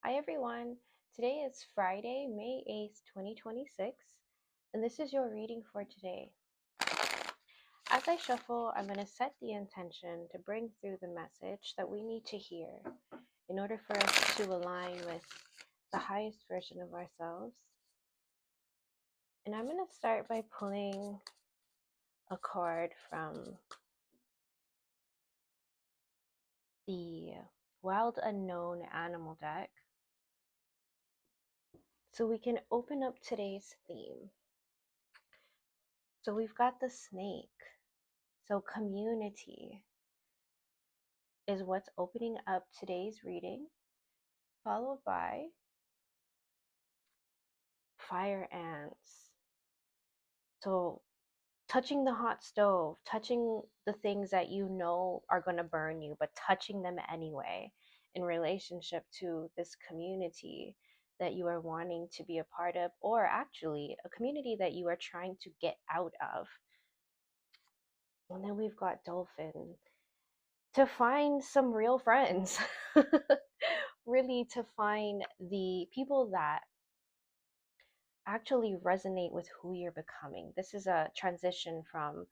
Hi everyone. Today is Friday, May 8th, 2026, and this is your reading for today. As I shuffle, I'm going to set the intention to bring through the message that we need to hear in order for us to align with the highest version of ourselves. And I'm going to start by pulling a card from the Wild Unknown Animal deck so we can open up today's theme. So we've got the snake. So community is what's opening up today's reading, followed by fire ants. So touching the hot stove, touching the things that you know are going to burn you, but touching them anyway in relationship to this community that you are wanting to be a part of, or actually a community that you are trying to get out of. And then we've got dolphin to find some real friends. Really to find the people that actually resonate with who you're becoming. This is a transition from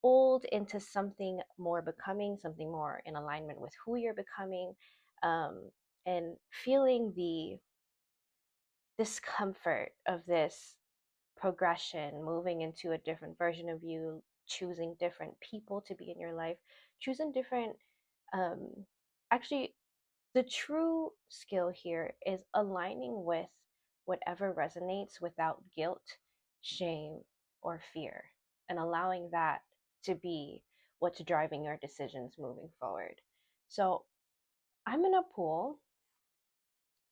old into something more becoming, something more in alignment with who you're becoming, and feeling the discomfort of this progression, moving into a different version of you, choosing different people to be in your life, choosing different, um, actually, the true skill here is aligning with whatever resonates without guilt, shame, or fear, and allowing that to be what's driving your decisions moving forward. So I'm gonna pull,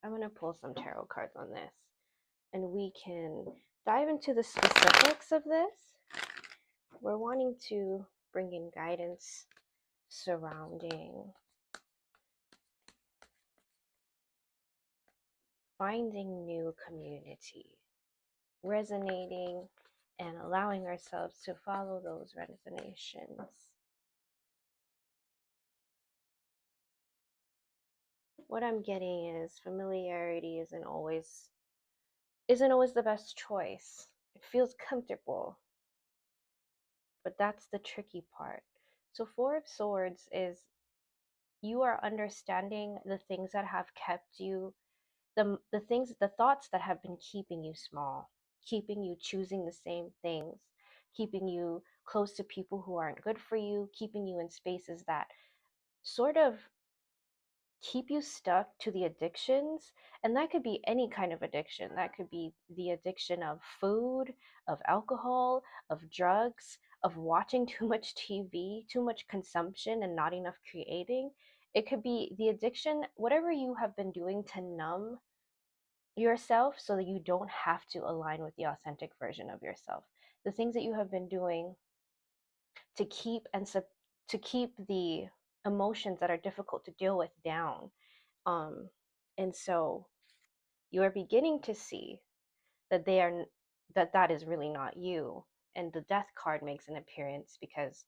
I'm gonna pull some tarot cards on this, and we can dive into the specifics of this. We're wanting to bring in guidance surrounding finding new community, resonating and allowing ourselves to follow those resonations. What I'm getting is familiarity isn't always the best choice. It feels comfortable, but that's the tricky part. So Four of Swords is you are understanding the things that have kept you, the thoughts that have been keeping you small, keeping you choosing the same things, keeping you close to people who aren't good for you, keeping you in spaces that sort of keep you stuck to the addictions. And that could be any kind of addiction. That could be the addiction of food, of alcohol, of drugs, of watching too much TV, too much consumption and not enough creating. It could be the addiction, whatever you have been doing to numb yourself so that you don't have to align with the authentic version of yourself. The things that you have been doing to keep to keep the emotions that are difficult to deal with down. um and so you are beginning to see that that is really not you, and the death card makes an appearance because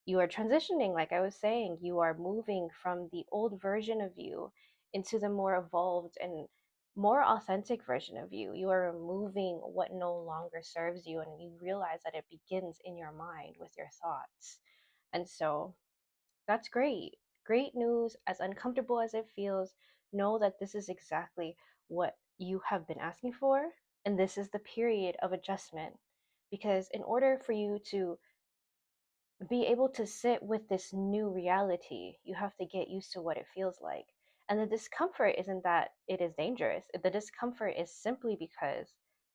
you are transitioning. Like I was saying, you are moving from the old version of you into the more evolved and more authentic version of you. You are removing what no longer serves you, and you realize that it begins in your mind with your thoughts. And so that's great. Great news. As uncomfortable as it feels, know that this is exactly what you have been asking for. And this is the period of adjustment. Because in order for you to be able to sit with this new reality, you have to get used to what it feels like. And the discomfort isn't that it is dangerous, the discomfort is simply because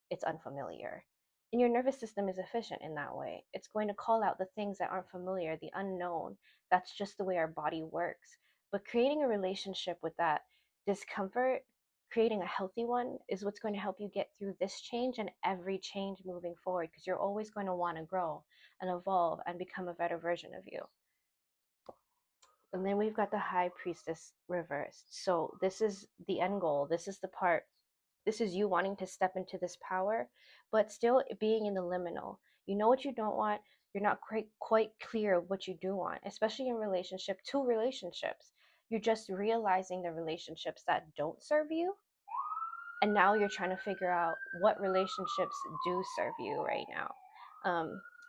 it's unfamiliar. And your nervous system is efficient in that way. It's going to call out the things that aren't familiar, the unknown. That's just the way our body works. But creating a relationship with that discomfort, creating a healthy one, is what's going to help you get through this change and every change moving forward, because you're always going to want to grow and evolve and become a better version of you. And then we've got the High Priestess reversed. So this is the end goal. This is the part. This is you wanting to step into this power, but still being in the liminal. You know what you don't want. You're not quite clear of what you do want, especially in relationship to relationships. You're just realizing the relationships that don't serve you, and now you're trying to figure out what relationships do serve you right now.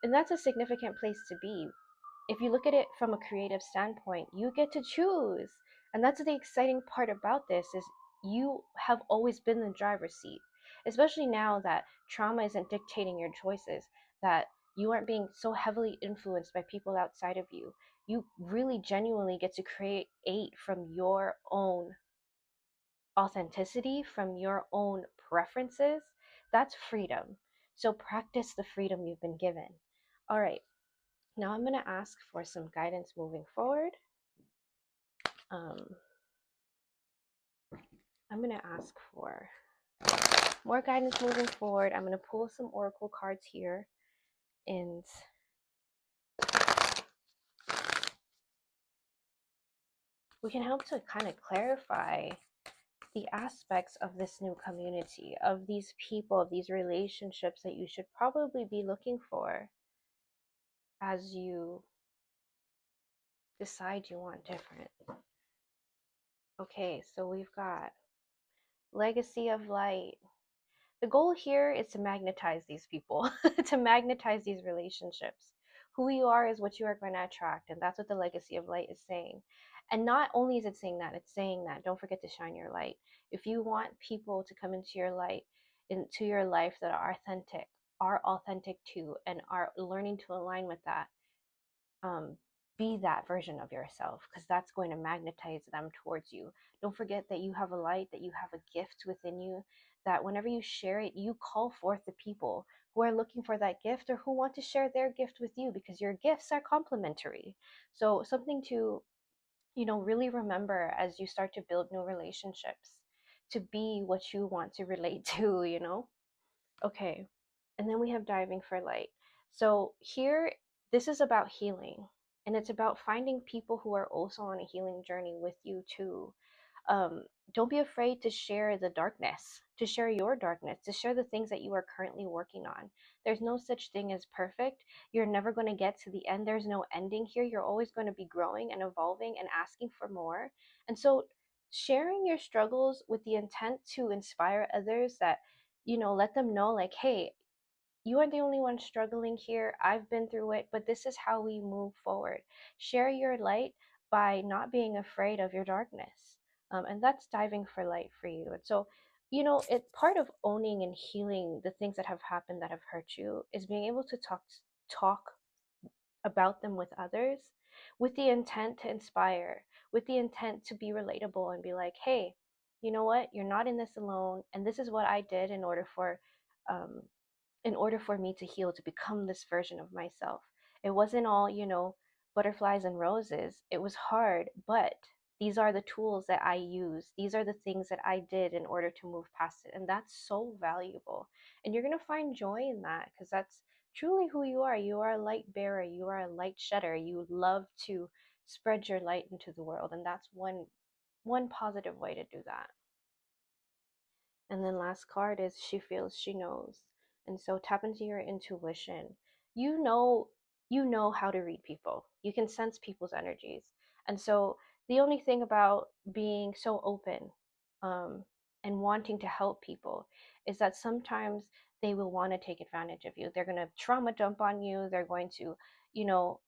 And that's a significant place to be. If you look at it from a creative standpoint, you get to choose. And that's the exciting part about this is you have always been the driver's seat, especially now that trauma isn't dictating your choices, that you aren't being so heavily influenced by people outside of you. You really genuinely get to create from your own authenticity, from your own preferences. That's freedom. So practice the freedom you've been given. All right, now I'm going to ask for some guidance moving forward. Um, I'm going to ask for more guidance moving forward. I'm going to pull some oracle cards here, and we can help to kind of clarify the aspects of this new community, of these people, of these relationships that you should probably be looking for as you decide you want different. Okay, so we've got legacy of light. The goal here is to magnetize these people, to magnetize these relationships. Who you are is what you are going to attract, and that's what the legacy of light is saying. And not only is it saying that, it's saying that don't forget to shine your light. If you want people to come into your light, into your life that are authentic too, and are learning to align with that, um, be that version of yourself, because that's going to magnetize them towards you. Don't forget that you have a light, that you have a gift within you, that whenever you share it, you call forth the people who are looking for that gift or who want to share their gift with you, because your gifts are complementary. So something to, really remember as you start to build new relationships, to be what you want to relate to. Okay. And then we have diving for light. So here, this is about healing. And it's about finding people who are also on a healing journey with you too. Um, don't be afraid to share the darkness, to share your darkness, to share the things that you are currently working on. There's no such thing as perfect. You're never going to get to the end. There's no ending here. You're always going to be growing and evolving and asking for more. And so, sharing your struggles with the intent to inspire others, that, let them know, like, hey, you are the only one struggling here. I've been through it, but this is how we move forward. Share your light by not being afraid of your darkness. And that's diving for light for you. And so, it part of owning and healing the things that have happened that have hurt you is being able to talk about them with others, with the intent to inspire, with the intent to be relatable and be like, hey, you know what? You're not in this alone, and this is what I did um, in order for me to heal, to become this version of myself. It wasn't all, butterflies and roses. It was hard, but these are the tools that I use. These are the things that I did in order to move past it. And that's so valuable. And you're going to find joy in that, because that's truly who you are. You are a light bearer, you are a light shedder. You love to spread your light into the world. And that's one positive way to do that. And then last card is she feels, she knows. And so tap into your intuition. You know you know how to read people. You can sense people's energies. And so the only thing about being so open, and wanting to help people, is that sometimes they will want to take advantage of you. They're going to trauma dump on you. They're going to, you know,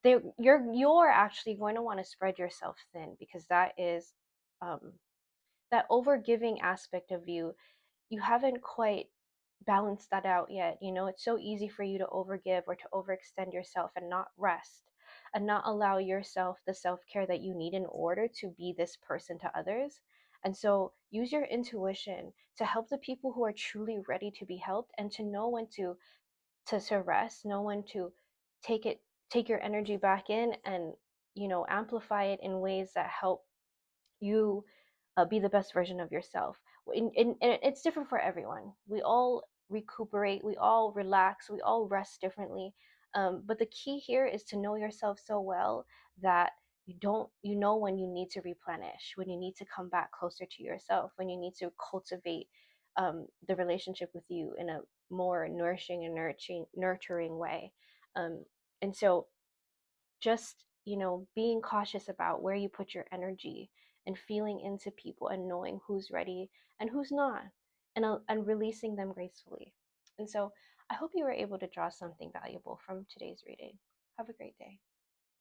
you're actually going to want to spread yourself thin, because that is, that overgiving aspect of you, you haven't quite balanced that out yet. It's so easy for you to overgive or to overextend yourself and not rest, and not allow yourself the self-care that you need in order to be this person to others. And so use your intuition to help the people who are truly ready to be helped, and to know when to rest, know when to take it take your energy back in, and amplify it in ways that help you be the best version of yourself. And it's different for everyone. We all recuperate, we all relax, we all rest differently. But the key here is to know yourself so well that you know when you need to replenish, when you need to come back closer to yourself, when you need to cultivate the relationship with you in a more nourishing and nurturing way. And so just being cautious about where you put your energy and feeling into people and knowing who's ready and who's not, and releasing them gracefully. And so I hope you were able to draw something valuable from today's reading. Have a great day.